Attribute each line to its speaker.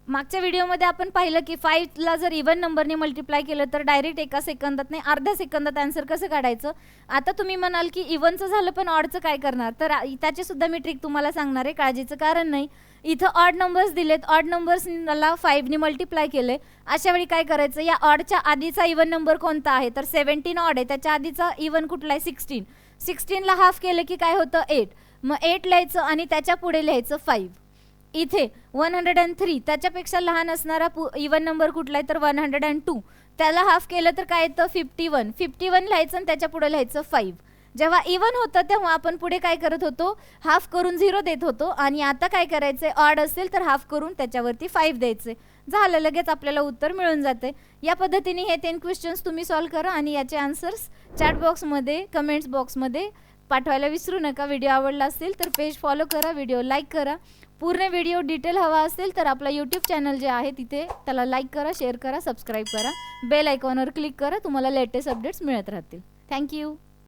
Speaker 1: मागच्या व्हिडिओमध्ये आपण पाहिलं की 5ला जर इवन नंबरने मल्टिप्लाय केलं तर डायरेक्ट एका सेकंदात नाही अर्ध्या सेकंदात आन्सर कसं काढायचं. आता तुम्ही म्हणाल की इवनचं झालं पण ऑडचं काय करणार, तर त्याची सुद्धा मी ट्रिक तुम्हाला सांगणार आहे, काळजीचं कारण नाही. इथं ऑड नंबर्स दिलेत, ऑड नंबर्सला 5ने मल्टिप्लाय केले. अशा वेळी काय करायचं, या ऑडच्या आधीचा इवन नंबर कोणता आहे, तर 17 ऑड आहे, त्याच्या आधीचा इवन कुठला आहे 16. 16ला हाफ केलं की काय होतं 8. मग 8 लिहायचं आणि त्याच्या पुढे लिहायचं 5. इथे 103 त्याच्यापेक्षा लहान असणारा इवन नंबर कुठला आहे तर 102. त्याला हाफ केलं तर काय येतं 51. 51 लिहायचं आणि त्याच्या पुढे लिहायचं 5. जेव्हा इवन होतं तेव्हा आपण पुढे काय करत होतो, हाफ करून 0 देत होतो. आणि आता काय करायचंय, ऑड असेल तर हाफ करून त्याच्यावरती 5 द्यायचे. झालं, लगेच आपल्याला उत्तर मिळून जाते. या पद्धतीने हे 10 क्वेश्चन्स तुम्ही सॉल्व्ह करा आणि याचे आन्सर्स चॅट बॉक्समध्ये कमेंट्स बॉक्समध्ये पाठवायला विसरू नका. व्हिडिओ आवडला असेल तर पेज फॉलो करा, व्हिडिओ लाईक करा. पूर्ण व्हिडिओ डिटेल हवा असेल तर आपला यूट्यूब चॅनल जे आहे तिथे त्याला लाईक करा, शेअर करा, सबस्क्राईब करा, बेल आयकॉनवर क्लिक करा. तुम्हाला लेटेस्ट अपडेट्स मिळत राहतील. थँक्यू.